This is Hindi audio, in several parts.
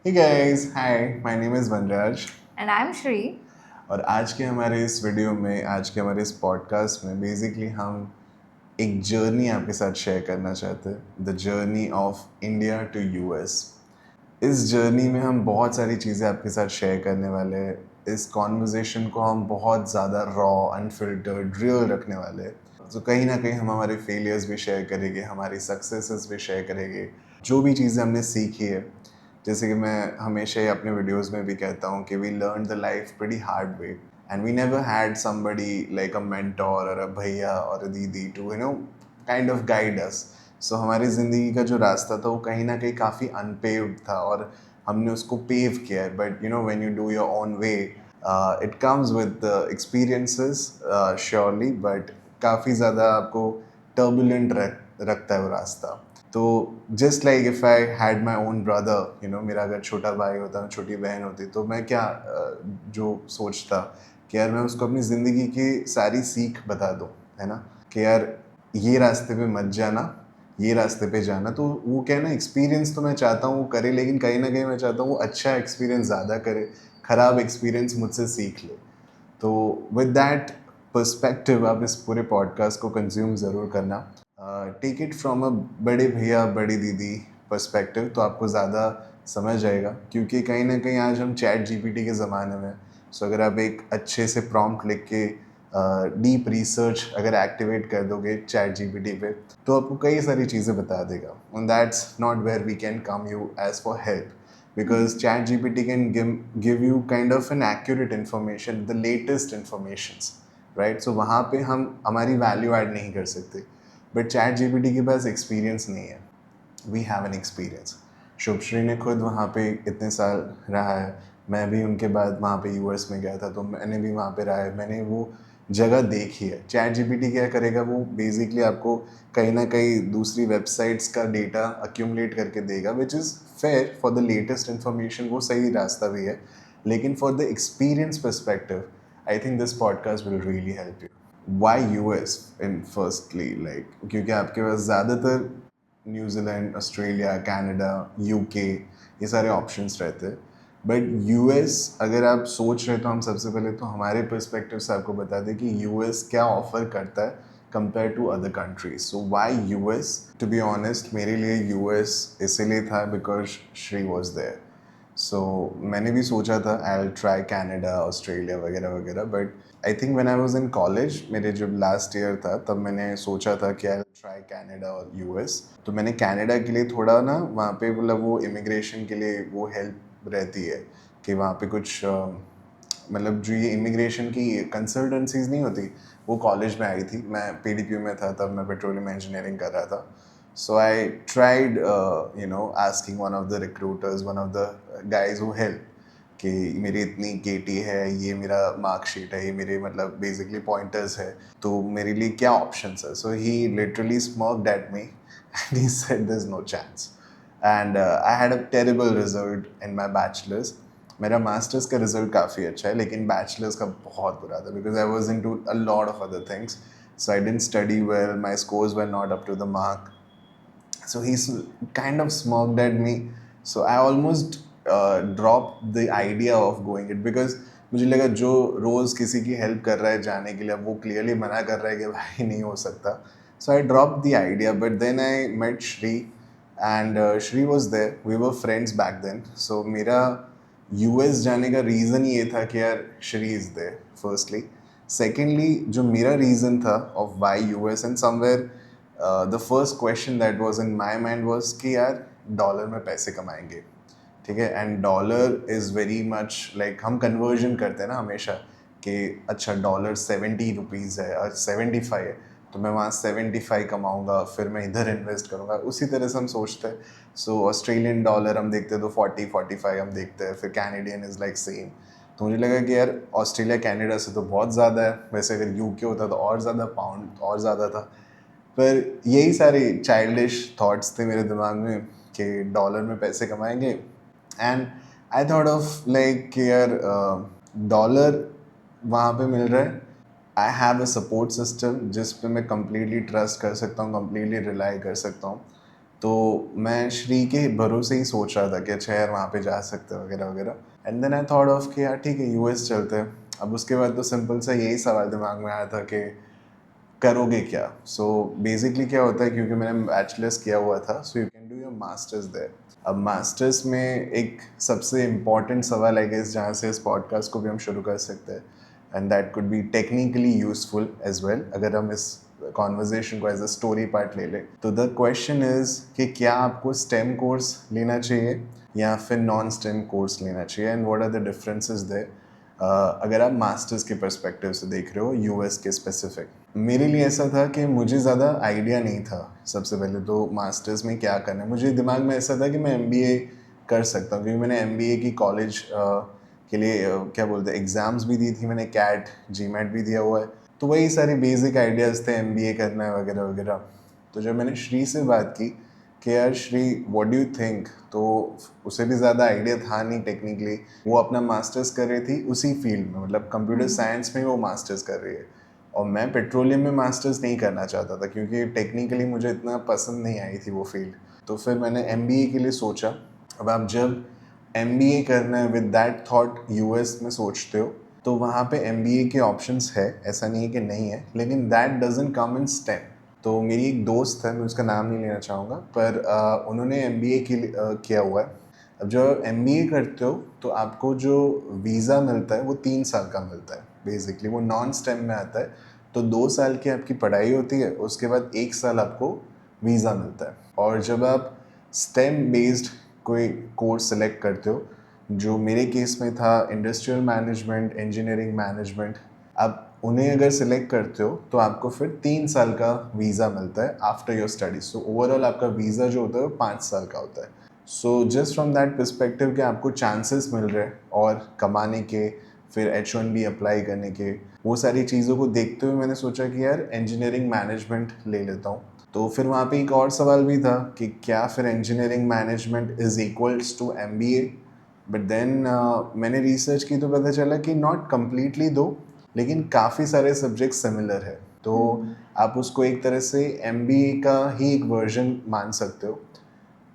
Hey guys, hi, my name is Vanraj And I'm Shri. और आज के हमारे इस वीडियो में आज के हमारे इस पॉडकास्ट में बेसिकली हम एक जर्नी आपके साथ शेयर करना चाहते हैं the journey of India to US. इस जर्नी में हम बहुत सारी चीज़ें आपके साथ शेयर करने वाले हैं। इस कॉन्वर्जेसन को हम बहुत ज़्यादा रॉ अनफिल्टर्ड रियल रखने वाले हैं। तो कहीं ना कहीं हम हमारे फेलियर्स भी शेयर करेंगे, हमारी सक्सेसेस भी शेयर करेंगे, जो भी चीज़ें हमने सीखी है। जैसे कि मैं हमेशा ही अपने वीडियोस में भी कहता हूँ कि we learn the life pretty hard way and we never had somebody like a mentor और अ भैया और अ दीदी to kind of guide us. So हमारी ज़िंदगी का जो रास्ता था वो कहीं ना कहीं काफ़ी अनपेव्ड था और हमने उसको पेव किया है। But when you do your own way it comes with experiences surely, but काफ़ी ज़्यादा आपको टर्बुलेंट रखता है वो रास्ता। तो just like if I had my own brother, मेरा अगर छोटा भाई होता, छोटी बहन होती, तो मैं क्या जो सोचता कि यार मैं उसको अपनी ज़िंदगी की सारी सीख बता दूँ, है ना, कि यार ये रास्ते पे मत जाना, ये रास्ते पे जाना। तो वो क्या है ना, एक्सपीरियंस तो मैं चाहता हूँ वो करे, लेकिन कहीं ना कहीं मैं चाहता हूँ वो अच्छा एक्सपीरियंस ज़्यादा करे, ख़राब एक्सपीरियंस मुझसे सीख ले। तो विद दैट पर्सपेक्टिव आप इस पूरे पॉडकास्ट को कंज्यूम ज़रूर करना। टेक इट फ्रॉम अ बड़े भैया बड़ी दीदी पर्सपेक्टिव, तो आपको ज़्यादा समझ आएगा, क्योंकि कहीं ना कहीं आज हम चैट जीपीटी के ज़माने में। सो अगर आप एक अच्छे से प्रॉम्प्ट लिख के डीप रिसर्च अगर एक्टिवेट कर दोगे चैट जीपीटी पे, तो आपको कई सारी चीज़ें बता देगा। And that's not where we can come you as for help, because ChatGPT can give you kind of an accurate information, the latest informations, right? So वहाँ पे हम हमारी वैल्यू ऐड नहीं कर सकते, बट चैट जीपीटी के पास एक्सपीरियंस नहीं है। We have an experience. Shubhashree ने खुद वहाँ पे इतने साल रहा है, मैं भी उनके बाद वहाँ पे यूएस में गया था, तो मैंने भी वहाँ पे रहा है, मैंने वो जगह देखी है। चैट जीपीटी क्या करेगा, वो बेसिकली आपको कहीं ना कहीं दूसरी वेबसाइट्स का डेटा अक्यूमुलेट करके देगा, which is fair for the latest information, वो सही रास्ता भी है। लेकिन for the experience perspective, I think this podcast will really help you. Why US in firstly, like क्योंकि आपके पास ज़्यादातर न्यूजीलैंड, ऑस्ट्रेलिया, कनाडा, यूके, ये सारे ऑप्शंस रहते हैं। बट यूएस अगर आप सोच रहे, तो हम सबसे पहले तो हमारे पर्सपेक्टिव से आपको बता दें कि यूएस क्या ऑफर करता है compare to other countries. So why US? To be honest, मेरे लिए यूएस इसीलिए था बिकॉज श्री वॉज देयर। सो मैंने भी सोचा था I will try Canada, Australia वगैरह वगैरह, but I think when I was in college, मेरे जब लास्ट ईयर था, तब मैंने सोचा था कि आई विल ट्राई कनाडा और यूएस। तो मैंने कनाडा के लिए थोड़ा ना वहाँ पे मतलब वो इमिग्रेशन के लिए वो हेल्प रहती है कि वहाँ पे कुछ मतलब जो ये इमिग्रेशन की कंसल्टेंसीज नहीं होती, वो कॉलेज में आई थी। मैं पीडीपी में था तब, मैं पेट्रोलियम इंजीनियरिंग कर रहा था। So I tried asking one of the recruiters, one of the guys who help, कि मेरी इतनी केटी है, ये मेरा मार्कशीट है, ये मेरे मतलब बेसिकली पॉइंटर्स है, तो मेरे लिए क्या ऑप्शंस है। So he literally smirked at me and he said there is no chance. And I had a terrible result in my bachelors. मेरा मास्टर्स का रिजल्ट काफ़ी अच्छा है, लेकिन बैचलर्स का बहुत बुरा था, because I was into a lot of other things. So I didn't study well, my scores were not up to the mark. So he's kind of smirked at me. So I almost dropped the idea of going it, because मुझे लगा जो रोज़ किसी की हेल्प कर रहा है जाने के लिए, वो क्लियरली मना कर रहा है कि भाई नहीं हो सकता। So I drop the idea, but then I met Shri and Shri was there, we were friends back then. So मेरा यूएस जाने का रीज़न ये था कि यार Shri is there firstly. Secondly जो मेरा रीज़न था of why US, and somewhere the first question that was in my mind was कि यार डॉलर में पैसे कमाएंगे, ठीक है, and dollar is very much like, हम कन्वर्जन करते हैं ना हमेशा कि अच्छा डॉलर 70 रुपीज़ है और 75 है, तो मैं वहाँ 75 कमाऊँगा, फिर मैं इधर इन्वेस्ट करूँगा, उसी तरह से हम सोचते हैं। सो ऑस्ट्रेलियन डॉलर हम देखते हैं तो 40-45 हम देखते हैं, फिर कैनेडियन इज़ लाइक सेम। तो मुझे लगा कि यार ऑस्ट्रेलिया कनाडा से तो बहुत ज़्यादा है, वैसे अगर यूके होता तो और ज़्यादा, पाउंड और ज़्यादा था। पर यही सारे चाइल्डिश थॉट्स थे मेरे दिमाग में कि डॉलर में पैसे कमाएंगे। And I thought of like यार डॉलर वहाँ पे मिल रहा है, आई हैव अ सपोर्ट सिस्टम जिस पे मैं कम्प्लीटली ट्रस्ट कर सकता हूँ, कम्प्लीटली रिलाई कर सकता हूँ। तो मैं श्री के भरोसे ही सोच रहा था कि अच्छा यार वहाँ पे जा सकते हैं वगैरह वगैरह। And then I thought of कि यार ठीक है यूएस चलते हैं। अब उसके बाद तो सिंपल सा यही सवाल दिमाग में आया था कि करोगे क्या। सो बेसिकली क्या होता है, क्योंकि मैंने बैचलर्स किया हुआ था, so you can do your masters there. अब मास्टर्स में एक सबसे इम्पॉर्टेंट सवाल आई गेस जहाँ से इस पॉडकास्ट को भी हम शुरू कर सकते हैं, and that could be technically useful as well, अगर हम इस कॉन्वर्जेशन को एज अ स्टोरी पार्ट ले लें। तो द क्वेश्चन इज कि क्या आपको स्टेम कोर्स लेना चाहिए या फिर नॉन स्टेम कोर्स लेना चाहिए, and what are the differences there, अगर आप मास्टर्स के पर्सपेक्टिव से देख रहे हो यूएस के स्पेसिफिक। मेरे लिए ऐसा था कि मुझे ज़्यादा आइडिया नहीं था सबसे पहले तो मास्टर्स में क्या करना है। मुझे दिमाग में ऐसा था कि मैं एमबीए कर सकता हूँ, क्योंकि मैंने एमबीए की कॉलेज के लिए क्या बोलते हैं एग्ज़ाम्स भी दी थी, मैंने कैट जीमैट भी दिया हुआ है। तो वही सारे बेसिक आइडियाज़ थे, एमबीए करना है वगैरह वगैरह। तो जब मैंने श्री से बात की कि यार Shri what do you think, तो उसे भी ज़्यादा आइडिया था नहीं टेक्निकली। वो अपना मास्टर्स कर रही थी उसी फील्ड में, मतलब कंप्यूटर साइंस में वो मास्टर्स कर रही है, और मैं पेट्रोलियम में मास्टर्स नहीं करना चाहता था क्योंकि टेक्निकली मुझे इतना पसंद नहीं आई थी वो फील्ड। तो फिर मैंने एमबीए के लिए सोचा। अब आप जब एमबीए करना है विद दैट थॉट यूएस में सोचते हो, तो वहाँ पे एमबीए के ऑप्शंस है, ऐसा नहीं है कि नहीं है, लेकिन that doesn't come in stem. तो मेरी एक दोस्त है, मैं उसका नाम नहीं लेना चाहूँगा, पर उन्होंने एमबीए किया हुआ है। अब जब एमबीए करते हो तो आपको जो वीज़ा मिलता है वो 3 साल का मिलता है, बेसिकली वो नॉन स्टेम में आता है। तो 2 साल की आपकी पढ़ाई होती है, उसके बाद 1 साल आपको वीज़ा मिलता है। और जब आप स्टेम बेस्ड कोई कोर्स सेलेक्ट करते हो, जो मेरे केस में था इंडस्ट्रियल मैनेजमेंट, इंजीनियरिंग मैनेजमेंट, आप उन्हें अगर सिलेक्ट करते हो तो आपको फिर 3 साल का वीज़ा मिलता है after your studies. So overall आपका वीज़ा जो होता है वो 5 साल का होता है। So just from that perspective कि आपको चांसेस मिल रहे हैं और कमाने के, फिर H1B अप्लाई करने के, वो सारी चीज़ों को देखते हुए मैंने सोचा कि यार इंजीनियरिंग मैनेजमेंट ले लेता हूँ। तो फिर वहाँ पे एक और सवाल भी था कि क्या फिर engineering management is equals to MBA. But then मैंने रिसर्च की तो पता चला कि नॉट कम्प्लीटली दो, लेकिन काफ़ी सारे सब्जेक्ट सिमिलर है। तो आप उसको एक तरह से एमबीए का ही एक वर्जन मान सकते हो।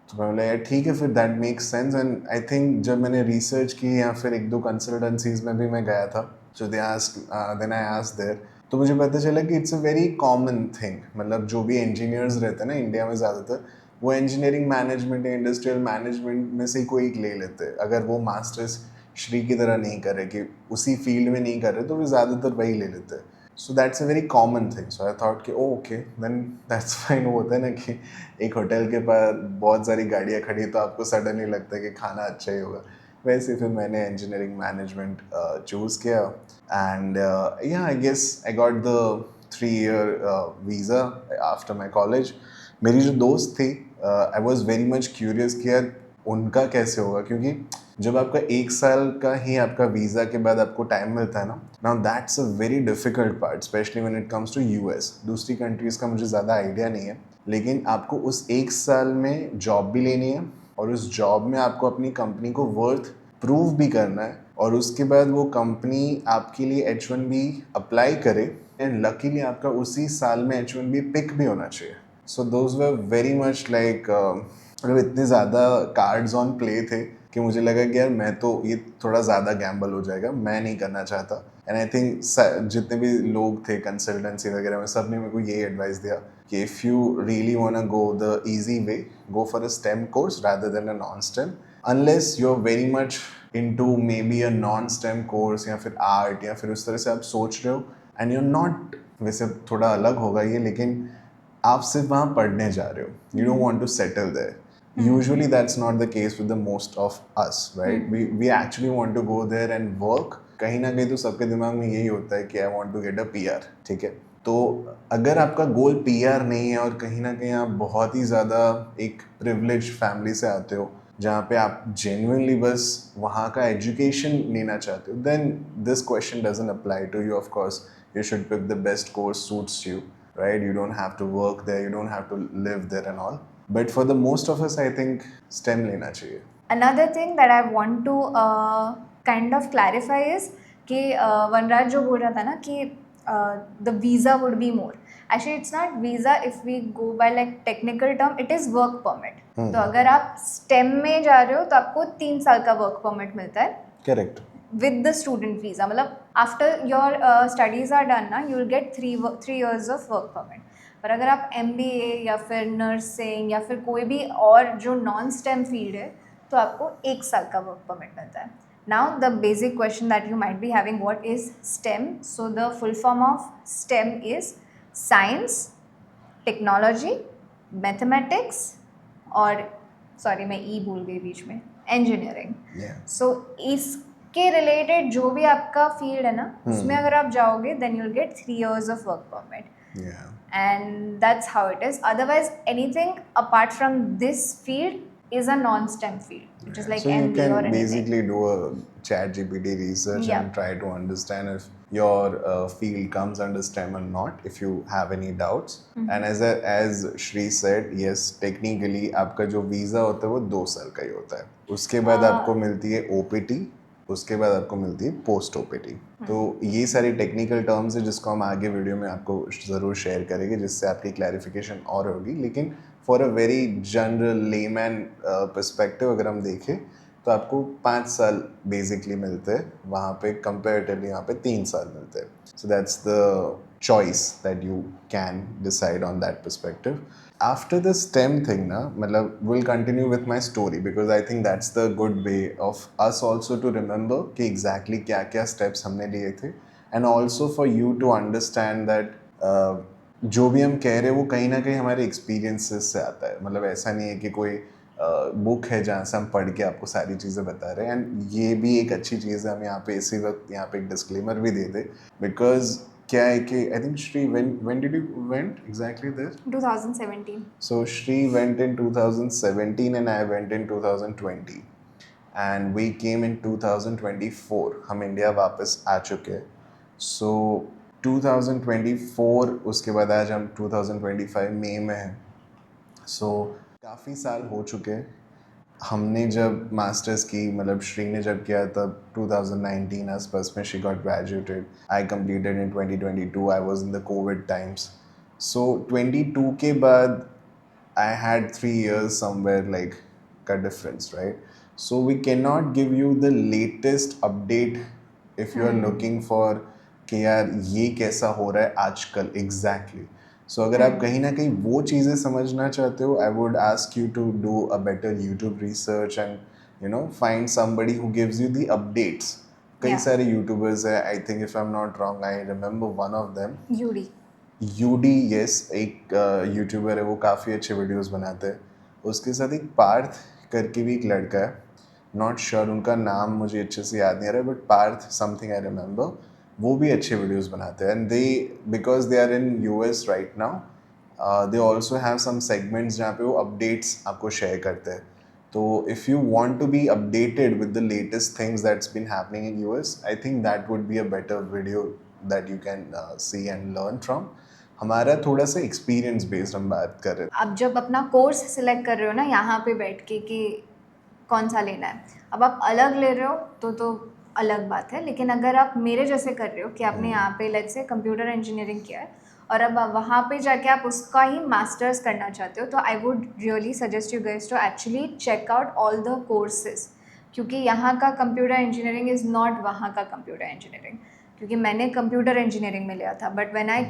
तो मैं बोला यार ठीक है, फिर that makes sense. And I think जब मैंने रिसर्च की या फिर एक दो कंसल्टेंसीज में भी मैं गया था, so then I asked there, तो मुझे पता चला कि it's a very common thing. मतलब जो भी इंजीनियर्स रहते हैं ना इंडिया में ज़्यादातर, वो इंजीनियरिंग मैनेजमेंट या इंडस्ट्रियल मैनेजमेंट में से कोई एक ले लेते हैं, अगर वो मास्टर्स श्री की तरह नहीं कर रहे कि उसी फील्ड में नहीं कर रहे, तो वो ज़्यादातर वही ले लेते हैं। So that's a very common thing. So I thought कि ओके देन दैट्स फाइन। वो होता है ना कि एक होटल के पास बहुत सारी गाड़ियाँ खड़ी तो आपको सडनली लगता है कि खाना अच्छा ही होगा। वैसे फिर मैंने इंजीनियरिंग मैनेजमेंट चूज़ किया, एंड या I guess I got the 3 year visa after my college. मेरी जो दोस्त थी, I was very much curious कि यार उनका कैसे होगा, क्योंकि जब आपका 1 साल का ही आपका वीज़ा के बाद आपको टाइम मिलता है ना, now that's a very difficult part, specially when it comes to US. दूसरी कंट्रीज़ का मुझे ज़्यादा आइडिया नहीं है, लेकिन आपको उस 1 साल में जॉब भी लेनी है, और उस जॉब में आपको अपनी कंपनी को वर्थ प्रूव भी करना है, और उसके बाद वो कंपनी आपके लिए H1B अप्लाई करे, एंड लकीली आपका उसी साल में H1B पिक भी होना चाहिए। So those were very much like, मतलब इतने ज़्यादा कार्ड्स ऑन प्ले थे कि मुझे लगा कि यार मैं तो ये थोड़ा ज़्यादा गैम्बल हो जाएगा, मैं नहीं करना चाहता। एंड आई थिंक जितने भी लोग थे कंसल्टेंसी वगैरह में, सब ने मेरे को यही एडवाइस दिया कि if you really want to go the easy way, go for a STEM course rather than a non STEM, unless you are very much into maybe a non STEM course या फिर आर्ट या फिर उस तरह से आप सोच रहे हो, एंड यू नॉट, वैसे थोड़ा अलग होगा ये, लेकिन आप सिर्फ वहाँ पढ़ने जा रहे हो, you don't want to settle there. Usually that's not the case with the most of us, right? We actually want to go there and work. कहीं ना कहीं तो सबके दिमाग में यही होता है कि I want to get a PR, ठीक है। तो अगर आपका गोल PR नहीं है और कहीं ना कहीं आप बहुत ही ज़्यादा एक प्रिविलेज फैमिली से आते हो, जहाँ पे आप जेन्युइनली बस वहाँ का एजुकेशन लेना चाहते हो, then this question doesn't apply to you. Of course, you should pick the best course suits you, right? You don't have to work there, you don't have to live there and all. But for the most of us, I think STEM लेना चाहिए. Another thing that I want to kind of clarify is कि वनराज जो बोल रहा था ना कि the visa would be more. Actually, it's not visa. If we go by like technical term, it is work permit. Hmm. तो अगर आप STEM में जा रहे हो तो आपको 3 साल का वर्क परमिट मिलता है correct with the student visa. मतलब after your studies are done ना, you will get 3 years of work permit. पर अगर आप MBA या फिर नर्सिंग या फिर कोई भी और जो नॉन स्टेम फील्ड है तो आपको 1 साल का वर्क परमिट मिलता है. Now the basic question that you might be having, what is STEM? So the full form of STEM is science, technology, mathematics और सॉरी मैं ई भूल गई बीच में, engineering. So इसके रिलेटेड जो भी आपका फील्ड है ना उसमें अगर आप जाओगे then you'll get 3 years of work permit. And that's how it is. Otherwise anything apart from this field is a non-STEM field, which is like so you MBA or can anything. basically do a chat GPT research Yeah. and try to understand if your field comes under STEM or not, if you have any doubts. And as Shri said, yes, technically आपका जो वीज़ा होता है वो 2 साल का ही होता है. उसके बाद आपको मिलती है OPT, उसके बाद आपको मिलती है पोस्ट OPT. तो ये सारी टेक्निकल टर्म्स है जिसको हम आगे वीडियो में आपको ज़रूर शेयर करेंगे जिससे आपकी क्लैरिफिकेशन और होगी. लेकिन for a very general layman perspective अगर हम देखें तो आपको 5 साल बेसिकली मिलते हैं वहाँ पे, कंपेरेटिवली यहाँ पे 3 साल मिलते हैं. So that's the choice that you can decide on that perspective. After the STEM thing ना, मतलब will continue with my story because I think that's the good way of us also to remember कि एग्जैक्टली क्या क्या स्टेप्स हमने लिए थे, and also for you to understand that जो भी हम कह रहे हैं वो कहीं ना कहीं हमारे एक्सपीरियंसेस से आता है. मतलब ऐसा नहीं है कि कोई बुक है जहाँ से हम पढ़ के आपको सारी चीज़ें बता रहे हैं. एंड ये भी एक अच्छी चीज़ है, हम यहाँ पे इसी वक्त यहाँ पे एक डिस्क्लेमर भी दे दे बिकॉज क्या है कि I think Shri when did you went exactly there? 2017. So Shri went in 2017 and I went in 2020 and we came in 2024. हम इंडिया वापस आ चुके हैं. So 2024 उसके बाद आज हम 2025 मई में हैं. So काफ़ी साल हो चुके हैं. हमने जब मास्टर्स की, मतलब श्री ने जब किया तब 2019 आसपास में she got graduated. I completed in 2022. I was in the COVID times. So 22 के बाद I had 3 years somewhere like का difference, right? So we cannot give you the latest update if you are looking for कि यार ये कैसा हो रहा है आजकल exactly. So अगर आप कहीं ना कहीं वो चीज़ें समझना चाहते हो, I would ask you to do a better YouTube research and you know find somebody who gives you the updates. कई Yeah. सारे YouTubers हैं, I think if I'm not wrong, I remember one of them. UD. UD, yes, एक यूट्यूबर है, वो काफ़ी अच्छे वीडियोस बनाते हैं. उसके साथ एक पार्थ करके भी एक लड़का है, नॉट श्योर उनका नाम मुझे अच्छे से याद नहीं आ रहा है, but Parth something I remember. वो भी अच्छे वीडियोस बनाते हैं and they, because they are in US right now, they also have some segments जहाँ पे वो अपडेट्स आपको शेयर करते हैं. तो if you want to be updated with the latest things that's been happening in US, I think that would be a better video that you can see and learn from. हमारा थोड़ा सा एक्सपीरियंस बेस्ड हम बात कर रहे हैं. आप जब अपना कोर्स सिलेक्ट कर रहे हो ना यहाँ पे बैठ के कि कौन सा लेना है, अब आप अलग ले रहे हो तो अलग बात है. लेकिन अगर आप मेरे जैसे कर रहे हो कि आपने यहाँ पे लेट्स से कंप्यूटर इंजीनियरिंग किया है और अब वहाँ पे जाके आप उसका ही मास्टर्स करना चाहते हो, तो I would really suggest you guys to actually check out all the courses. क्योंकि यहाँ का कंप्यूटर इंजीनियरिंग इज़ नॉट वहाँ का कंप्यूटर इंजीनियरिंग. क्योंकि मैंने कंप्यूटर इंजीनियरिंग में लिया था, but when I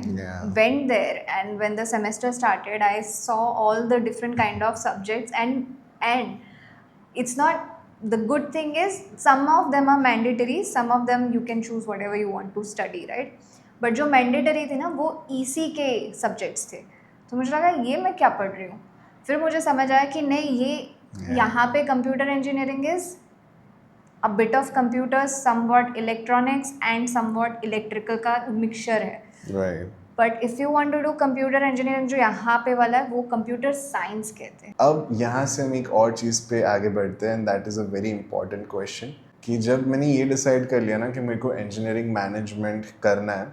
went there and when the semester started I saw all the different kind of subjects and it's not, the good thing is some of them are mandatory, some of them you can choose whatever you want to study, right? but जो mandatory थे ना वो EC के subjects थे. तो मुझे लगा ये मैं क्या पढ़ रही हूँ. फिर मुझे समझ आया कि नहीं, ये यहाँ पे computer engineering is a bit of computers, somewhat electronics and somewhat electrical का mixture है. Right. But if you want to do computer engineering जो यहाँ पे वाला है वो computer science कहते हैं. अब यहाँ से हम एक और चीज़ पे आगे बढ़ते हैं, and that is a very important question. कि जब मैंने ये डिसाइड कर लिया ना कि मेरे को इंजीनियरिंग मैनेजमेंट करना है,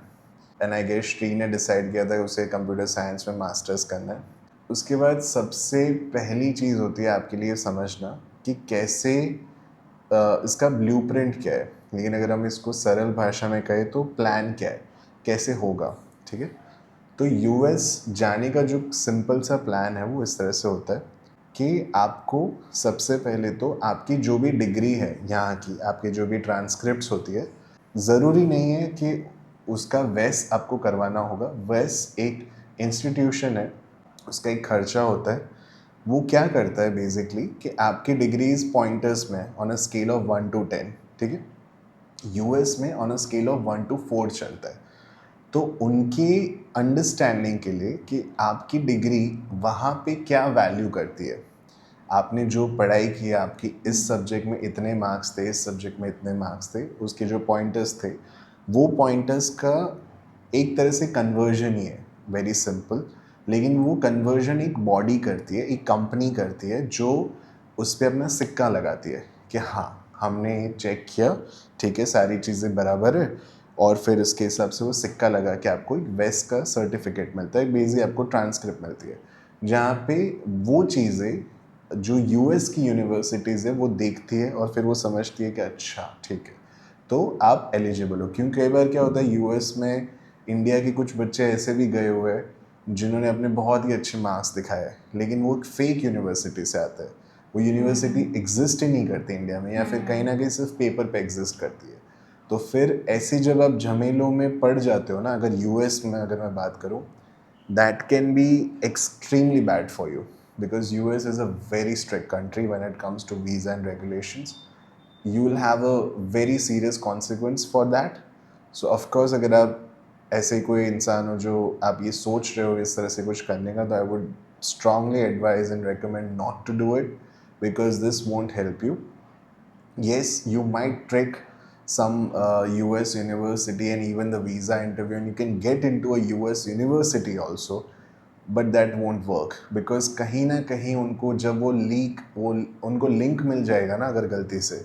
एंड आई गेस श्री ने डिसाइड किया था उसे कंप्यूटर साइंस में मास्टर्स करना है, उसके बाद सबसे पहली चीज़ होती है आपके लिए समझना कि कैसे इसका ब्लूप्रिंट क्या है. लेकिन अगर हम इसको सरल भाषा में कहें तो प्लान क्या है, कैसे होगा, ठीक है. तो यूएस जाने का जो सिंपल सा प्लान है वो इस तरह से होता है कि आपको सबसे पहले तो आपकी जो भी डिग्री है यहाँ की, आपकी जो भी ट्रांसक्रिप्ट्स होती है, ज़रूरी नहीं है कि उसका वेस आपको करवाना होगा। वेस एक इंस्टीट्यूशन है, उसका एक खर्चा होता है। वो क्या करता है बेसिकली कि आपकी डिग्रीज पॉइंटर्स में on a scale of 1 to 10, ठीक है, यूएस में on a scale of 1 to 4 चलता है। तो उनकी अंडरस्टैंडिंग के लिए कि आपकी डिग्री वहाँ पे क्या वैल्यू करती है, आपने जो पढ़ाई की है, आपकी इस सब्जेक्ट में इतने मार्क्स थे, इस सब्जेक्ट में इतने मार्क्स थे, उसके जो पॉइंटर्स थे, वो पॉइंटर्स का एक तरह से कन्वर्जन ही है, वेरी सिंपल। लेकिन वो कन्वर्जन एक बॉडी करती है, एक कंपनी करती है जो उस पर अपना सिक्का लगाती है कि हाँ हमने चेक किया, ठीक है, सारी चीज़ें बराबर है, और फिर इसके हिसाब से वो सिक्का लगा के आपको एक वेस्ट का सर्टिफिकेट मिलता है, बेसिकली आपको ट्रांसक्रिप्ट मिलती है, जहाँ पे वो चीज़ें जो यूएस की यूनिवर्सिटीज़ है वो देखती है और फिर वो समझती है कि अच्छा ठीक है तो आप एलिजिबल हो। क्योंकि कई बार क्या होता है यूएस में इंडिया के कुछ बच्चे ऐसे भी गए हुए हैं जिन्होंने अपने बहुत ही अच्छे मार्क्स दिखाए हैं लेकिन वो फेक यूनिवर्सिटी से आते हैं, वो यूनिवर्सिटी एग्जिस्ट ही नहीं करती इंडिया में, या फिर कहीं ना कहीं सिर्फ पेपर पे एग्जिस्ट करती है। तो फिर ऐसी जब आप झमेलों में पड़ जाते हो ना, अगर यूएस में अगर मैं बात करूँ, that can be extremely bad for you because US is a very strict country when it comes to visa and regulations. You will have a very serious consequence for that. So of course अगर आप ऐसे कोई इंसान हो जो आप ये सोच रहे हो इस तरह से कुछ करने का, तो I would strongly advise and recommend not to do it because this won't help you. Yes, you might trick some US university and even the visa interview, and you can get into a US university also, but that won't work because कहीं ना कहीं उनको जब वो उनको लिंक मिल जाएगा ना अगर गलती से,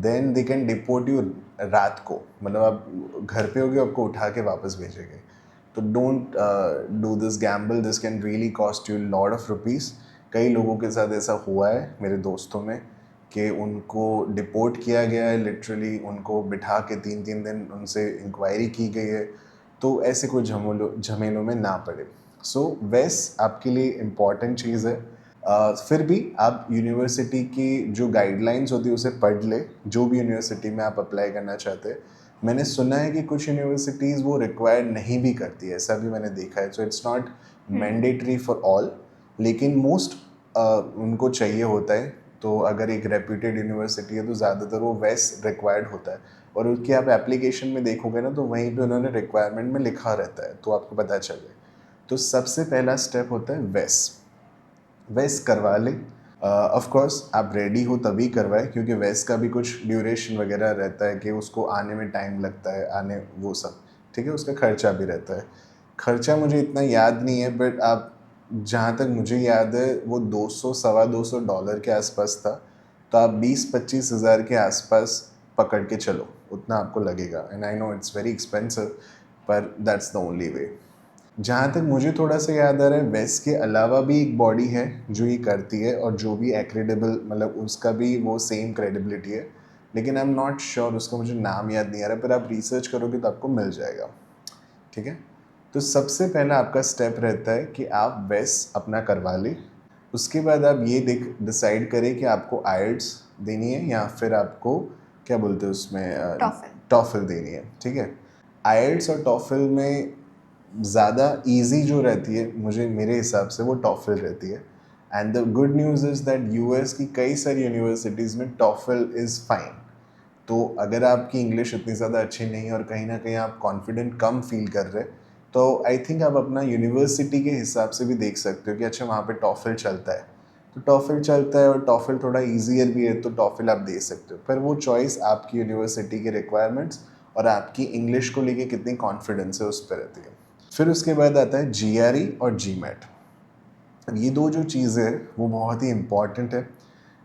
then they can deport you रात को, मतलब आप घर पे होगे आपको उठा के वापस भेजेंगे। तो don't do this Gamble, this can really cost you lot of rupees. कई लोगों के साथ ऐसा हुआ है मेरे दोस्तों में कि उनको डिपोर्ट किया गया है, लिटरली उनको बिठा के 3-3 दिन उनसे इंक्वायरी की गई है। तो ऐसे कोई झमेलों में ना पड़े। सो वेस आपके लिए इम्पॉर्टेंट चीज़ है। फिर भी आप यूनिवर्सिटी की जो गाइडलाइंस होती है उसे पढ़ ले, जो भी यूनिवर्सिटी में आप अप्लाई करना चाहते हैं। मैंने सुना है कि कुछ यूनिवर्सिटीज़ वो रिक्वायर नहीं भी करती है, ऐसा भी मैंने देखा है। So it's not mandatory for all, लेकिन मोस्ट उनको चाहिए होता है। तो अगर एक रेप्यूटेड यूनिवर्सिटी है तो ज़्यादातर वो वेस रिक्वायर्ड होता है, और उसकी आप एप्लीकेशन में देखोगे ना तो वहीं पे उन्होंने रिक्वायरमेंट में लिखा रहता है, तो आपको पता चले। तो सबसे पहला स्टेप होता है वेस। वेस करवा लें। ऑफ कोर्स आप रेडी हो तभी करवाएं, क्योंकि वेस का भी कुछ ड्यूरेशन वगैरह रहता है कि उसको आने में टाइम लगता है, आने वो सब, ठीक है, उसका खर्चा भी रहता है। खर्चा मुझे इतना याद नहीं है, बट आप जहाँ तक मुझे याद है वो 200 सवा $200 के आसपास था। तो आप 20-25 हज़ार के आसपास पकड़ के चलो, उतना आपको लगेगा। And I know it's very expensive, पर दैट्स द ओनली वे। जहाँ तक मुझे थोड़ा सा याद आ रहा है, वेस के अलावा भी एक बॉडी है जो ये करती है और जो भी एक्रेडिबल, मतलब उसका भी वो सेम क्रेडिबिलिटी है, लेकिन आई एम नॉट श्योर, उसका मुझे नाम याद नहीं आ रहा, पर आप रिसर्च करोगे तो आपको मिल जाएगा, ठीक है। तो सबसे पहला आपका स्टेप रहता है कि आप वेस अपना करवा लें। उसके बाद आप ये डिसाइड करें कि आपको आइल्स देनी है या फिर आपको क्या बोलते हैं उसमें टॉफल देनी है, ठीक है। आइल्स और टॉफल में ज़्यादा इजी जो रहती है मुझे मेरे हिसाब से वो टॉफल रहती है। And the good news is that US की कई सारी यूनिवर्सिटीज़ में टॉफल इज़ फाइन। तो अगर आपकी इंग्लिश इतनी ज़्यादा अच्छी नहीं है और कहीं ना कहीं आप कॉन्फिडेंट कम फील कर रहे, तो आई थिंक आप अपना यूनिवर्सिटी के हिसाब से भी देख सकते हो कि अच्छा वहाँ पे टॉफल चलता है, तो टॉफल चलता है और टॉफल थोड़ा ईजियर भी है तो टॉफल आप दे सकते हो। पर वो चॉइस आपकी यूनिवर्सिटी के रिक्वायरमेंट्स और आपकी इंग्लिश को लेके कितनी कॉन्फिडेंस है उस पर रहती है। फिर उसके बाद आता है जीआरई और जीमेट। ये दो जो चीज़ें हैं वो बहुत ही इम्पॉर्टेंट है।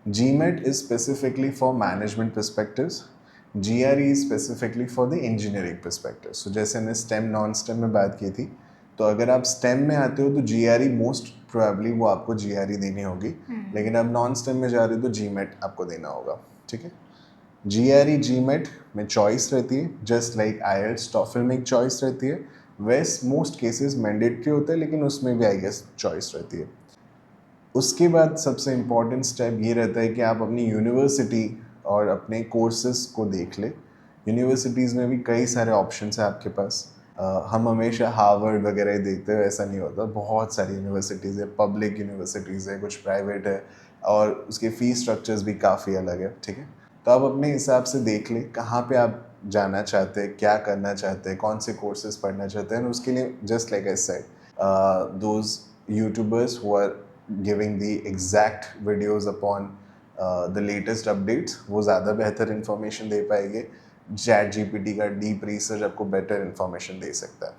GMAT is specifically for management perspectives. GRE is specifically for the engineering perspective. So जैसे हमने STEM नॉन STEM में बात की थी, तो अगर आप STEM में आते हो तो GRE मोस्ट प्रोबेबली वो आपको GRE देनी होगी, लेकिन आप नॉन STEM में जा रहे हो तो GMAT आपको देना होगा, ठीक है। GRE GMAT में चॉइस रहती है, जस्ट लाइक IELTS TOEFL में एक चॉइस रहती है, वेस्ट मोस्ट केसेस मैंडेटरी होता है, लेकिन उसमें भी आई गेस चॉइस रहती है। उसके बाद सबसे इम्पॉर्टेंट स्टेप ये रहता है कि आप अपनी यूनिवर्सिटी और अपने कोर्सेज को देख लें। यूनिवर्सिटीज़ में भी कई सारे ऑप्शंस हैं आपके पास। हम हमेशा हार्वर्ड वगैरह ही देखते हैं, ऐसा नहीं होता। बहुत सारी यूनिवर्सिटीज़ है, पब्लिक यूनिवर्सिटीज़ है, कुछ प्राइवेट है, और उसके फ़ीस स्ट्रक्चर्स भी काफ़ी अलग है, ठीक है। तो आप अपने हिसाब से देख लें कहाँ पे आप जाना चाहते हैं, क्या करना चाहते हैं, कौन से कोर्सेज पढ़ना चाहते हैं। उसके लिए just like I said, those YouTubers who are giving the exact videos upon the latest updates, वो ज़्यादा बेहतर इन्फॉर्मेशन दे पाएंगे। चैट जीपीटी का डीप रिसर्च आपको बेटर इन्फॉर्मेशन दे सकता है।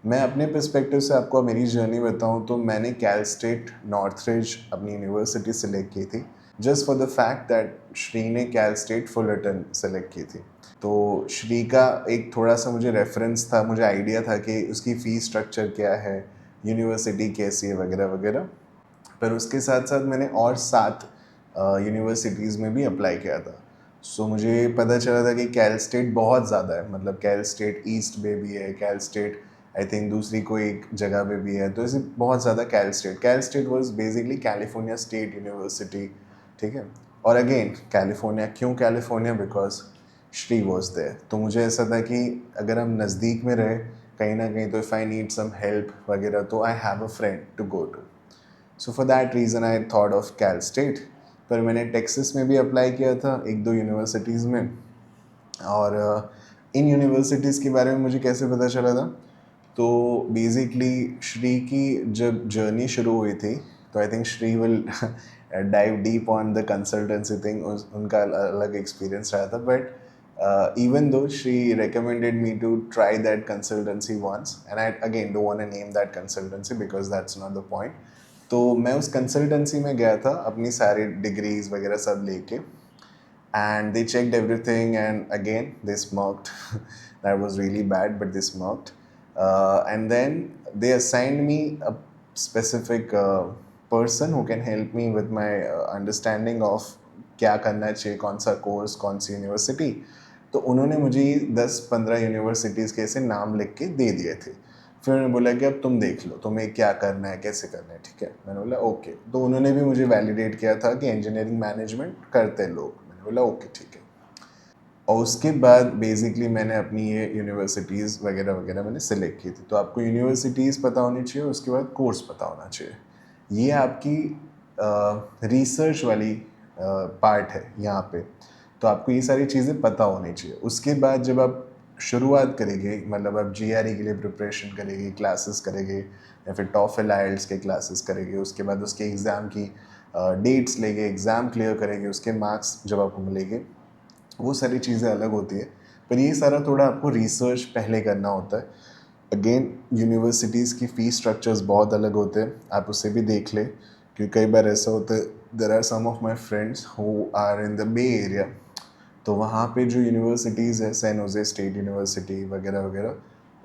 मैं अपने पर्सपेक्टिव से आपको मेरी जर्नी बताऊं तो मैंने कैल स्टेट नॉर्थरिज अपनी यूनिवर्सिटी सेलेक्ट की थी, just for the fact that Shri ने कैल स्टेट फुलरटन सेलेक्ट की थी। तो श्री का एक थोड़ा सा मुझे रेफरेंस था, मुझे आइडिया था कि उसकी फ़ीस स्ट्रक्चर क्या है, यूनिवर्सिटी कैसी है वगैरह वगैरह। पर उसके साथ साथ मैंने और 7 यूनिवर्सिटीज़ में भी अप्लाई किया था। सो मुझे पता चला था कि कैल स्टेट बहुत ज़्यादा है, मतलब कैल स्टेट ईस्ट में भी है, कैल स्टेट आई थिंक दूसरी कोई एक जगह पे भी है, तो ऐसे बहुत ज़्यादा Cal State was basically California State University, ठीक है। और अगेन कैलिफोर्निया, क्यों California? Because Shri was there. तो मुझे ऐसा था कि अगर हम नज़दीक में रहे कहीं ना कहीं, तो if I need some help वगैरह, तो I have a friend to go to. So for that reason I thought of Cal State. पर मैंने टेक्सास में भी अप्लाई किया था एक दो यूनिवर्सिटीज़ में। और इन यूनिवर्सिटीज़ के बारे में मुझे कैसे पता चला था? तो बेसिकली श्री की जब जर्नी शुरू हुई थी, तो I think Shri will dive deep on the consultancy thing, उनका अलग एक्सपीरियंस रहा था। But even though Shri recommended me to try that consultancy once, and I again don't want to name that consultancy because that's not the point. तो मैं उस कंसल्टेंसी में गया था अपनी सारी डिग्रीज वगैरह सब लेके, and they checked everything, and again they smirked. That was really bad, but they smirked. And then they assigned me a specific person who can help me with my understanding of क्या करना चाहिए, कौन सा कोर्स, कौन सी यूनिवर्सिटी। तो उन्होंने मुझे 10-15 यूनिवर्सिटीज़ के ऐसे नाम लिख के दे दिए थे। फिर उन्होंने बोला कि अब तुम देख लो तुम्हें क्या करना है, कैसे करना है, ठीक है। मैंने बोला ओके। तो उन्होंने भी मुझे वैलिडेट किया था कि इंजीनियरिंग मैनेजमेंट करते हैं लोग। मैंने बोला ओके ठीक है। और उसके बाद बेसिकली मैंने अपनी ये यूनिवर्सिटीज़ वगैरह वगैरह मैंने सेलेक्ट की थी। तो आपको यूनिवर्सिटीज़ पता होनी चाहिए, उसके बाद कोर्स पता होना चाहिए। ये आपकी रिसर्च वाली पार्ट है यहाँ पे। तो आपको ये सारी चीज़ें पता होनी चाहिए। उसके बाद जब आप शुरुआत करेंगे, मतलब आप जीआरई के लिए प्रिपरेशन करेंगे, क्लासेस करेंगे, या फिर टॉफल आइल्स के क्लासेस करेंगे, उसके बाद उसके एग्ज़ाम की डेट्स लेंगे, एग्ज़ाम क्लियर करेंगे, उसके मार्क्स जब आपको मिलेंगे, वो सारी चीज़ें अलग होती है। पर ये सारा थोड़ा आपको रिसर्च पहले करना होता है। अगेन यूनिवर्सिटीज़ की फ़ीस स्ट्रक्चर्स बहुत अलग होते हैं, आप उससे भी देख लें। क्योंकि कई बार ऐसा होता है, there are some of my friends who are in the Bay Area, तो वहाँ पे जो यूनिवर्सिटीज़ है, सैन होजे स्टेट यूनिवर्सिटी वगैरह वगैरह,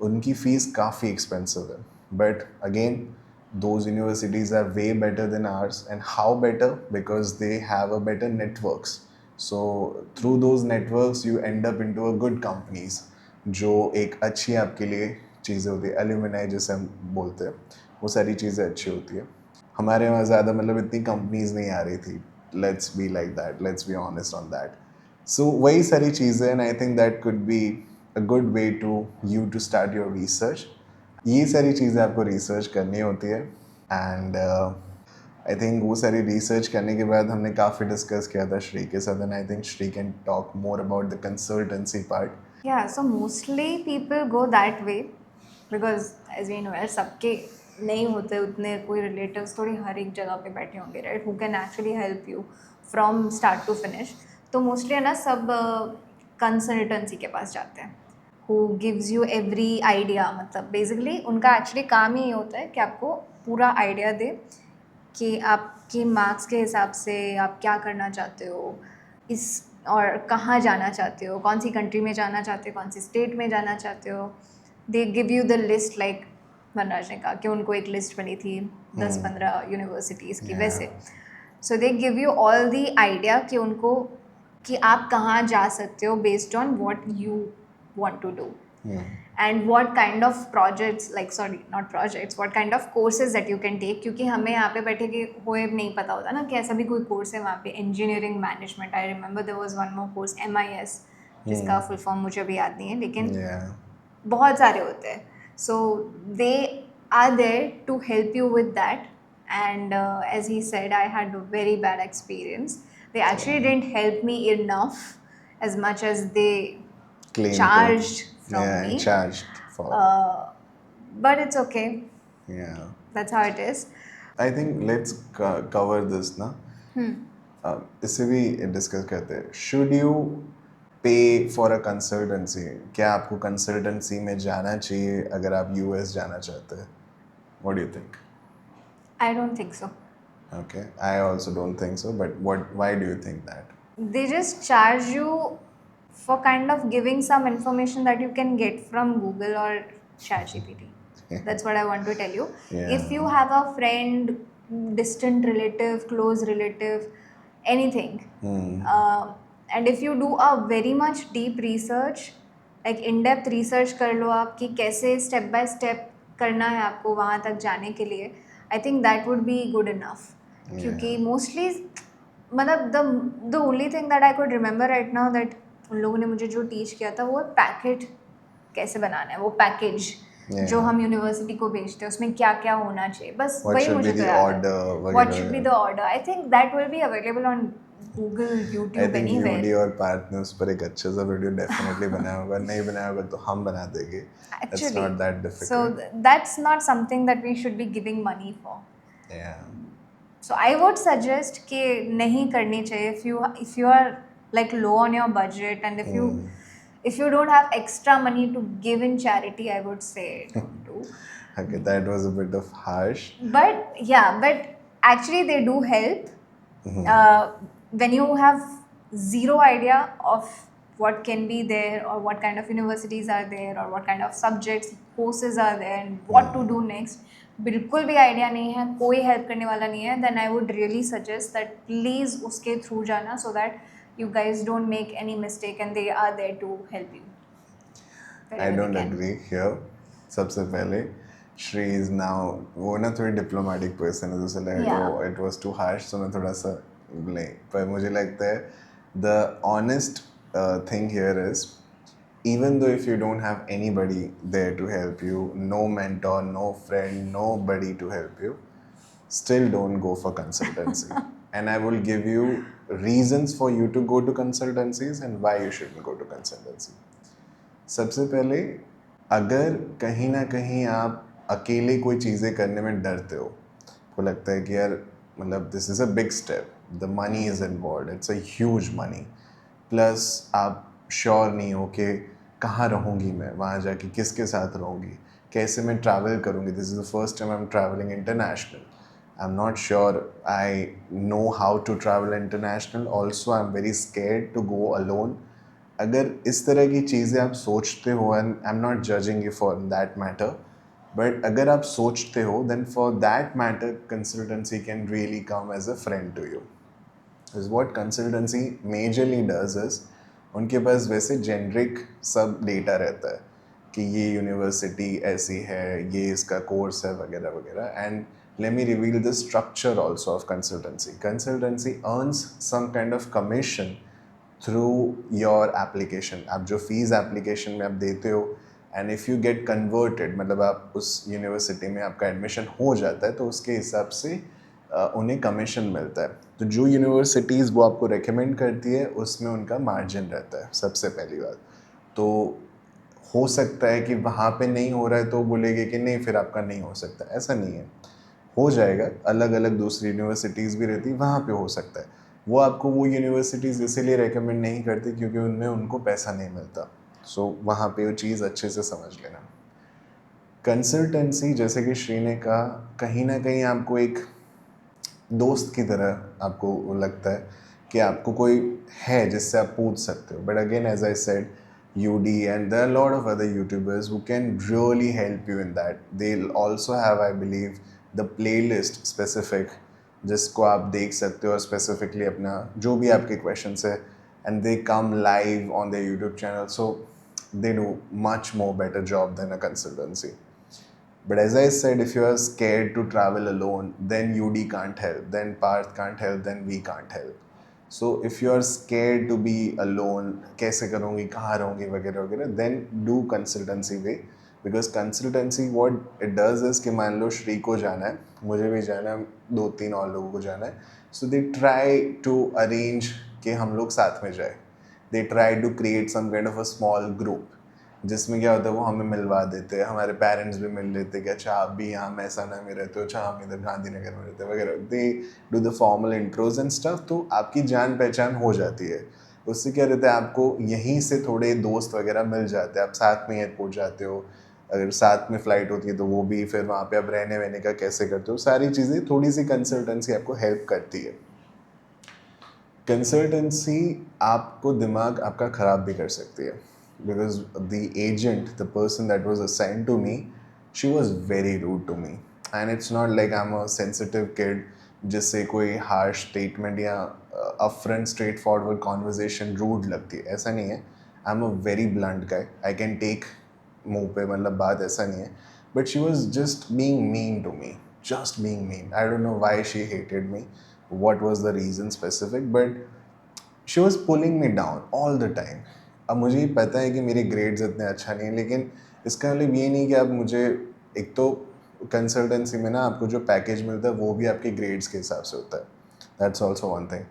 उनकी फ़ीस काफ़ी एक्सपेंसिव है। But again those universities are way better than ours. And how better? Because they have a better networks. So through those networks you end up into a good companies, जो एक अच्छी आपके लिए चीज़ें होती है, एल्यूमिनाई जैसे हम बोलते हैं, वो सारी चीज़ें अच्छी होती है। हमारे वहाँ ज़्यादा मतलब इतनी कंपनीज नहीं आ रही थी, let's be like that, let's be honest on that. So वही सारी चीज़ें, and I think that could be a good way to you to start your research. ये सारी चीज़ें आपको रिसर्च करनी होती है। एंड आई थिंक वो सारी रिसर्च करने के बाद हमने काफ़ी डिस्कस किया था श्री के साथ, and I think Shri can talk more about the consultancy part. Yeah, so mostly people go that way because as we know यार सबके नहीं होते उतने कोई रिलेटिव्स, थोड़ी हर एक जगह पे बैठे होंगे right, who can actually help you from start to finish. तो मोस्टली है ना सब कंसल्टेंसी के पास जाते हैं, who gives you every idea. मतलब बेसिकली उनका एक्चुअली काम ही ये होता है कि आपको पूरा आइडिया दे कि आपके मार्क्स के हिसाब से आप क्या करना चाहते हो, इस और कहाँ जाना चाहते हो, कौन सी कंट्री में जाना चाहते हो, कौन सी स्टेट में जाना चाहते हो। They give you the list, like Vanraj ने कहा कि उनको एक लिस्ट बनी थी 10-15 यूनिवर्सिटीज़ की, वैसे। So they give you all the idea कि उनको कि आप कहाँ जा सकते हो based on what you want to do. and what kind of projects, like sorry not projects, what kind of courses that you can take, क्योंकि हमें यहाँ पे बैठे के हुए नहीं पता होता ना कि ऐसा भी कोई कोर्स है वहाँ पे. Engineering management, I remember there was one more course MIS, जिसका फुल फॉर्म मुझे अभी याद नहीं है, लेकिन Yeah. बहुत सारे होते हैं. So they are there to help you with that. And as he said, I had a very bad experience. They actually didn't help me enough as much as they Claim to. charged from Yeah, me. charged for. But it's okay. Yeah. That's how it is. I think let's cover this ना. इससे भी डिस्कस करते हैं. Should you pay for a consultancy? क्या आपको consultancy में जाना चाहिए अगर आप US जाना चाहते हैं? What do you think? I don't think so. Okay, I also don't think so. But why do you think that? They just charge you for kind of giving some information that you can get from Google or ChatGPT. That's what I want to tell you. Yeah. If you have a friend, distant relative, close relative, anything, and if you do a very much deep research, like in-depth research कर लो आप कि कैसे step by step करना है आपको वहाँ तक जाने के लिए, I think that would be good enough. क्योंकि mostly मतलब the only thing that I could remember right now that उन लोगों ने मुझे जो टीच किया था वो पैकेट कैसे बनाना है, वो पैकेज जो हम यूनिवर्सिटी को भेजते हैं उसमें क्या क्या होना चाहिए, बस वही मुझे तो याद है. What should be the order? I think that will be available on Google, YouTube, I think anywhere. UD और पार्थ ने उस पर एक अच्छा सा वीडियो डेफिनेटली बनाया होगा. नहीं बनाया होगा तो हम बना देंगे. It's Actually, not that difficult. so that's not something that we should be giving money for. Yeah. So I would suggest कि नहीं करनी चाहिए. If you are like low on your budget and if you don't have extra money to give in charity, I would say don't do. Okay, that was a bit of harsh. But yeah, but actually they do help. When you have zero idea of what can be there or what kind of universities are there or what kind of subjects, courses are there and what to do next, बिल्कुल भी आइडिया नहीं है, कोई हेल्प करने वाला नहीं है, then I would really suggest that please उसके थ्रू जाना so that you guys don't make any mistake and they are there to help you. I don't agree here. सबसे पहले Shri is now वो ना थोड़ी diplomatic person है, तो उसे लगा कि it was too harsh, so मैं थोड़ा सा बोले. पर मुझे लगता है the honest thing here is, even though if you don't have anybody there to help you, no mentor, no friend, nobody to help you, still don't go for consultancy. And I will give you reasons for you to go to consultancies and why you shouldn't go to consultancy. सबसे पहले अगर कहीं ना कहीं आप अकेले कोई चीज़ें करने में डरते हो, आपको लगता है कि यार मतलब this is a big step, the money is involve, it's a huge money, plus आप श्योर नहीं हो कि कहाँ रहूँगी मैं, वहाँ जाके किसके साथ रहूँगी, कैसे मैं ट्रैवल करूँगी. This is the first time I am travelling international. I am not sure I know how to travel international. Also I am very scared to go alone. अगर इस तरह की चीज़ें आप सोचते हो, and I am not judging you for that matter, but अगर आप सोचते हो, then for that matter consultancy can really come as a friend to you. Is what consultancy majorly does is, उनके पास वैसे जेनरिक सब डेटा रहता है कि ये यूनिवर्सिटी ऐसी है, ये इसका कोर्स है वगैरह वगैरह. And let me reveal the structure also of consultancy. Consultancy earns some kind of commission through your application. आप जो फीस एप्लीकेशन में आप देते हो, and if you get converted, मतलब आप उस यूनिवर्सिटी में आपका एडमिशन हो जाता है, तो उसके हिसाब से उन्हें कमीशन मिलता है. तो जो यूनिवर्सिटीज़ वो आपको रेकमेंड करती है उसमें उनका मार्जिन रहता है, सबसे पहली बात. तो हो सकता है कि वहाँ पे नहीं हो रहा है तो बोलेंगे कि नहीं फिर आपका नहीं हो सकता. ऐसा नहीं है, हो जाएगा. अलग अलग दूसरी यूनिवर्सिटीज़ भी रहती, वहाँ पे हो सकता है. वो आपको वो यूनिवर्सिटीज़ इसीलिए रेकमेंड नहीं करती क्योंकि उनमें उनको पैसा नहीं मिलता. सो वहाँ पे वो चीज़ अच्छे से समझ लेना. कंसल्टेंसी, जैसे कि श्री ने कहा, कहीं ना कहीं आपको एक दोस्त की तरह आपको लगता है कि आपको कोई है जिससे आप पूछ सकते हो. But again as I said, UD and there are a lot of other YouTubers who can really help you in that. They'll also have, I believe, the playlist specific जिसको आप देख सकते हो और specifically अपना जो भी आपके questions है, and they come live on their YouTube channel. So they do much more better job than a consultancy. But as I said, if you are scared to travel alone, then UD can't help, then Parth can't help, then we can't help. So if you are scared to be alone, कैसे करूँगी, कहाँ रहूँगी वगैरह वगैरह, then do consultancy way. Because consultancy what it does is कि मान लो श्री को जाना है, मुझे भी जाना है, 2-3 और लोगों को जाना है, so they try to arrange कि हम लोग साथ में जाए. They try to create some kind of a small group जिसमें क्या होता है वो हमें मिलवा देते हैं, हमारे पेरेंट्स भी मिल लेते हैं कि अच्छा आप भी यहाँ महसाना में रहते हो, अच्छा हम इधर गांधीनगर में रहते हैं वगैरह. They do the formal intros and stuff, तो आपकी जान पहचान हो जाती है. उससे क्या रहता है आपको यहीं से थोड़े दोस्त वगैरह मिल जाते हैं, आप साथ में एयरपोर्ट जाते हो, अगर साथ में फ़्लाइट होती है तो वो भी, फिर वहाँ पे आप रहने वहने का कैसे करते हो, सारी चीज़ें थोड़ी सी कंसल्टेंसी आपको हेल्प करती है. कंसल्टेंसी आपको दिमाग आपका ख़राब भी कर सकती है. Because the agent, the person that was assigned to me, she was very rude to me. And it's not like I'm a sensitive kid जिससे कोई harsh statement या upfront straightforward conversation rude लगती है, ऐसा नहीं है. I'm a very blunt guy. I can take मुंह पे, मतलब बात ऐसा नहीं है. But she was just being mean to me. Just being mean. I don't know why she hated me. What was the reason specific, but she was pulling me down all the time. अब मुझे पता है कि मेरे ग्रेड्स इतने अच्छा नहीं है, लेकिन इसका मतलब ये नहीं कि आप मुझे, एक तो कंसल्टेंसी में ना आपको जो पैकेज मिलता है वो भी आपके ग्रेड्स के हिसाब से होता है. That's also one thing.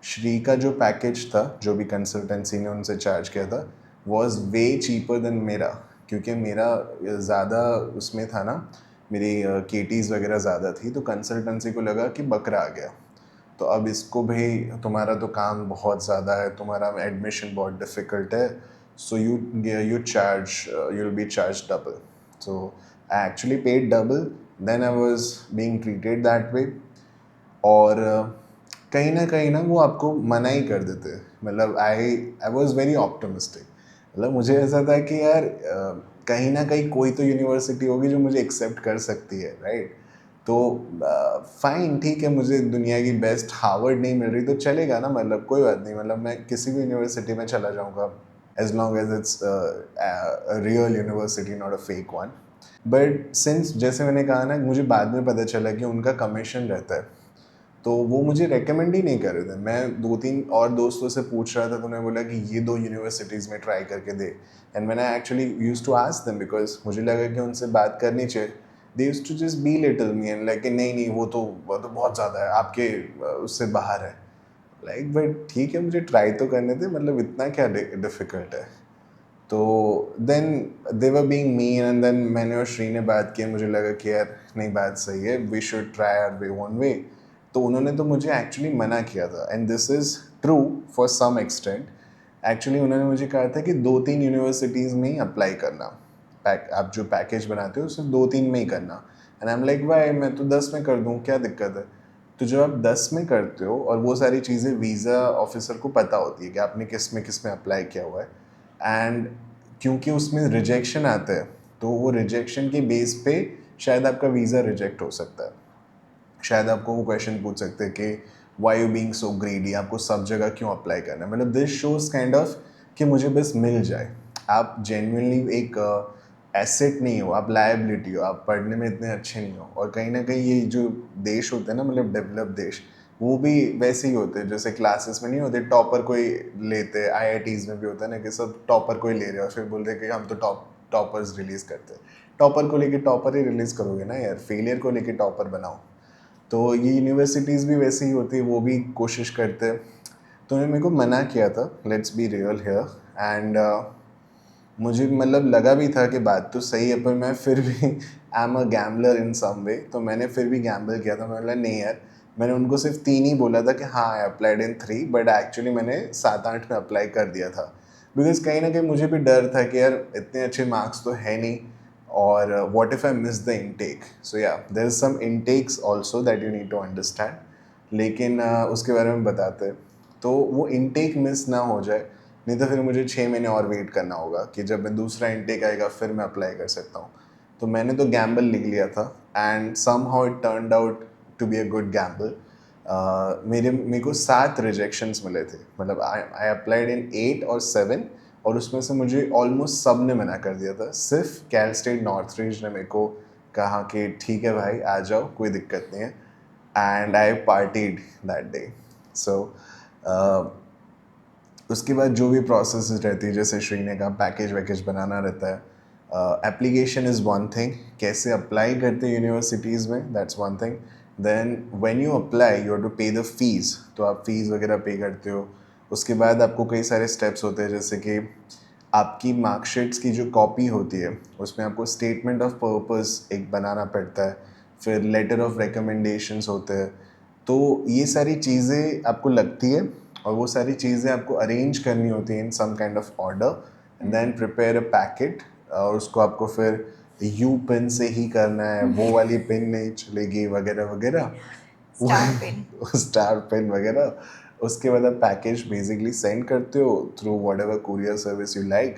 Shri का जो पैकेज था, जो भी कंसल्टेंसी ने उनसे चार्ज किया था, वॉज वे चीपर देन मेरा, क्योंकि मेरा ज़्यादा उसमें था ना, मेरी केटीज़ वगैरह ज़्यादा थी, तो कंसल्टेंसी को लगा कि बकरा आ गया. तो अब इसको भाई तुम्हारा तो काम बहुत ज़्यादा है, तुम्हारा एडमिशन बहुत डिफ़िकल्ट है, so you charge, you will be charge double. So I actually paid double, then I was being treated that way. और कहीं ना वो आपको मना ही कर देते. मतलब आई वाज वेरी ऑप्टिमिस्टिक. मतलब मुझे ऐसा था कि यार कहीं ना कहीं कोई तो यूनिवर्सिटी होगी जो मुझे एक्सेप्ट कर सकती है, राइट. तो फाइन, ठीक है, मुझे दुनिया की बेस्ट हार्वर्ड नहीं मिल रही तो चलेगा ना, मतलब कोई बात नहीं, मतलब मैं किसी भी यूनिवर्सिटी में चला जाऊँगा, as long as it's real university, not a fake one. But since, जैसे मैंने कहा ना, मुझे बाद में पता चला कि उनका कमीशन रहता है, तो वो मुझे रेकमेंड ही नहीं कर रहे थे. मैं 2-3 और दोस्तों से पूछ रहा था, तो उन्होंने बोला कि ये 2 यूनिवर्सिटीज़ में ट्राई करके दे. एंड मैंने actually used to ask them, because मुझे लगा कि उनसे बात करनी चाहिए. They used to just be little me and like नहीं वो तो बहुत ज़्यादा है, आपके उससे बाहर है. लाइक बट ठीक है, मुझे ट्राई तो करने थे, मतलब इतना क्या डिफ़िकल्ट है. तो then they were being mean, and then मैंने और श्री ने बात की, मुझे लगा कि यार नहीं, बात सही है, we should try our way one way. तो उन्होंने तो मुझे एक्चुअली मना किया था, and this is true for some extent. Actually उन्होंने मुझे कहा था कि 2-3 यूनिवर्सिटीज़ में ही अप्लाई करना, आप जो पैकेज बनाते हो सिर्फ 2-3 में ही करना. And I am like why, मैं तो 10 में कर दूँ, क्या दिक्कत है. तो जब आप 10 में करते हो और वो सारी चीज़ें वीज़ा ऑफिसर को पता होती है कि आपने किस में अप्लाई किया हुआ है, एंड क्योंकि उसमें रिजेक्शन आता है, तो वो रिजेक्शन के बेस पे शायद आपका वीज़ा रिजेक्ट हो सकता है. शायद आपको वो क्वेश्चन पूछ सकते हैं कि why you being so greedy, आपको सब जगह क्यों अप्लाई करना है. मतलब दिस शोज काइंड ऑफ कि मुझे बस मिल जाए. आप जेन्युइनली एक एसेट नहीं हो, आप लायबिलिटी हो, आप पढ़ने में इतने अच्छे नहीं हो. और कहीं ना कहीं ये जो देश होते हैं ना, मतलब डेवलप देश, वो भी वैसे ही होते हैं. जैसे क्लासेस में नहीं होते टॉपर कोई लेते, आईआईटीज़ में भी होता है ना कि सब टॉपर कोई ले रहे हैं और फिर बोलते हैं कि हम तो टॉपर्स रिलीज़ करते हैं. टॉपर को लेके टॉपर ही रिलीज़ करोगे ना यार, फेलियर को लेके टॉपर बनाओ. तो ये यूनिवर्सिटीज़ भी वैसे ही होती है, वो भी कोशिश करते हैं. तो उन्होंने मेरे को मना किया था, let's be real here. And मुझे मतलब लगा भी था कि बात तो सही है, पर मैं फिर भी आई एम अ गैम्बलर इन सम वे, तो मैंने फिर भी गैम्बल किया था. मैं बोला नहीं यार, मैंने उनको सिर्फ 3 ही बोला था कि हाँ I applied in 3, but actually मैंने 7-8 में अप्लाई कर दिया था. बिकॉज कहीं ना कहीं मुझे भी डर था कि यार इतने अच्छे मार्क्स तो है नहीं, और what if I miss the intake. So yeah there is some intakes also that you need to understand. लेकिन उसके बारे में बताते हैं. तो वो इनटेक मिस ना हो जाए, नहीं तो फिर मुझे 6 महीने और वेट करना होगा कि जब मैं दूसरा इनटेक आएगा फिर मैं अप्लाई कर सकता हूँ. तो मैंने तो गैम्बल लिख लिया था, and somehow it turned out to be a good gamble. मेरे को 7 रिजेक्शंस मिले थे. मतलब आई अप्लाइड इन 8 और 7, और उसमें से मुझे ऑलमोस्ट सब ने मना कर दिया था, सिर्फ कैल स्टेट नॉर्थरिज ने मेरे को कहा कि ठीक है भाई आ जाओ, कोई दिक्कत नहीं है. And I partied that day. So उसके बाद जो भी प्रोसेस रहती है, जैसे श्री ने कहा पैकेज वैकेज बनाना रहता है. एप्लीकेशन इज़ वन थिंग, कैसे अप्लाई करते हैं यूनिवर्सिटीज़ में, that's one thing. Then when you apply you have to pay the fees, तो आप फीस वगैरह पे करते हो. उसके बाद आपको कई सारे स्टेप्स होते हैं, जैसे कि आपकी मार्कशीट्स की जो कॉपी होती है उसमें आपको स्टेटमेंट ऑफ पर्पस एक बनाना पड़ता है, फिर लेटर ऑफ रिकमेंडेशंस होते हैं. तो ये सारी चीज़ें आपको लगती है और वो सारी चीज़ें आपको अरेंज करनी होती हैं in some kind of order and then prepare a packet. और उसको आपको फिर यू पेन से ही करना है, वो वाली पेन नहीं चलेगी वगैरह वगैरह. Star pen. स्टार पेन वगैरह. उसके बाद आप पैकेज बेसिकली सेंड करते हो through whatever courier service you like.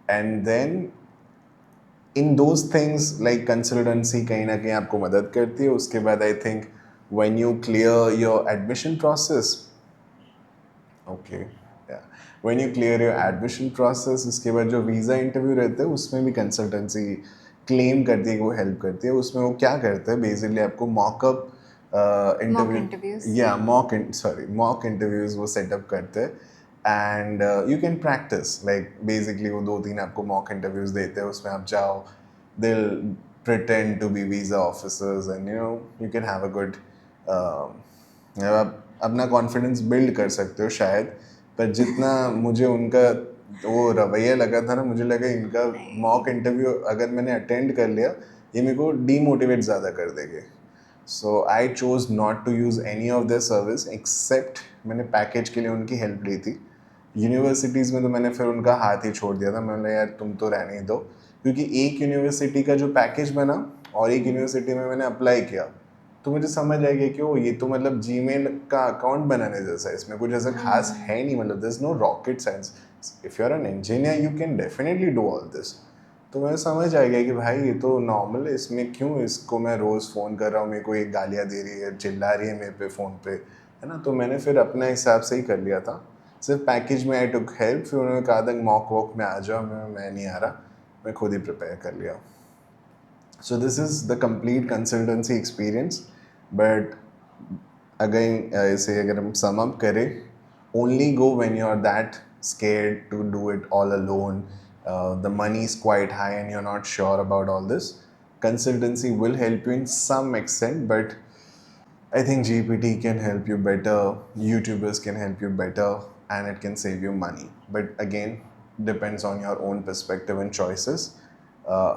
And then in those things like consultancy कहीं ना कहीं आपको मदद करती है. उसके बाद I think when you clear your admission process, okay when you clear your admission process, उसके बाद जो वीज़ा इंटरव्यू रहते हैं उसमें भी कंसल्टेंसी क्लेम करती है कि वो हेल्प करती है. उसमें वो क्या करते हैं, बेसिकली आपको mock-up interviews. Interview mock interviews वो सेटअप करते हैं. And you can practice, like basically वो 2-3 आपको मॉक इंटरव्यूज देते हैं, उसमें आप जाओ, दिल pretend to be visa officers and you can have a good आप अपना कॉन्फिडेंस बिल्ड कर सकते हो शायद. पर जितना मुझे उनका वो रवैया लगा था ना, मुझे लगा इनका मॉक इंटरव्यू अगर मैंने अटेंड कर लिया ये मेरे को डीमोटिवेट ज़्यादा कर देंगे. So I chose not to use any of their service except मैंने पैकेज के लिए उनकी हेल्प ली थी. यूनिवर्सिटीज़ में तो मैंने फिर उनका हाथ ही छोड़ दिया था. मैंने यार तुम तो रहने ही दो, क्योंकि एक यूनिवर्सिटी का जो पैकेज बना और एक यूनिवर्सिटी में मैंने अप्लाई किया तो मुझे समझ आ गया कि वो ये तो मतलब जीमेल का अकाउंट बनाने जैसा है, इसमें कुछ ऐसा खास है नहीं. मतलब there is no rocket science. If you are an engineer you can definitely do all this. तो मुझे समझ आ गया कि भाई ये तो नॉर्मल है, इसमें क्यों इसको मैं रोज़ फ़ोन कर रहा हूँ, मेरे को ये गालियाँ दे रही है, चिल्ला रही है मेरे पे फ़ोन पे, है ना. तो मैंने फिर अपने हिसाब से ही कर लिया था. सिर्फ पैकेज में आई टुक हेल्प. फिर उन्होंने कहा था मॉक वॉक में आ जाओ, मैं नहीं आ रहा, मैं खुद ही प्रिपेयर कर लिया. So this is the complete consultancy experience. But again इसे अगर हम सम अप करें, only go when you're that scared to do it all alone. The money is quite high and you're not sure about all this. Consultancy will help you in some extent, but I think GPT can help you better, YouTubers can help you better, and it can save you money. But again, depends on your own perspective and choices.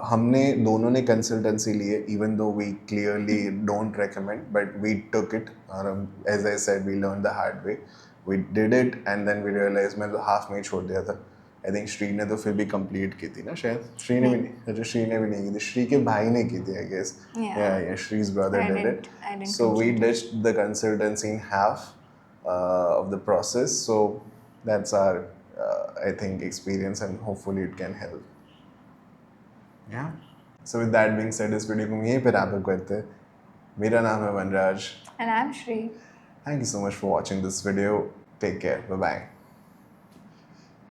हमने दोनों ने कंसल्टेंसी लिए, even though we clearly don't recommend, but we took it. As I said we learn the hard way. We did it and then we realise. मैं तो हाफ में ही छोड़ दिया था. आई थिंक श्री ने तो फिर भी कंप्लीट की थी ना शायद. श्री ने भी नहीं, अच्छा श्री ने भी नहीं की थी, श्री के भाई ने की थी I guess. Yeah Shri's brother did it. So we ditched the consultancy in half of the process. So that's our I think experience and hopefully it can help. Yeah. So with that being said, इस वीडियो को हम यहीं पे wrap up करते हैं. मेरा नाम है वनराज. And I'm Shri. Thank you so much for watching this video. Take care. Bye bye.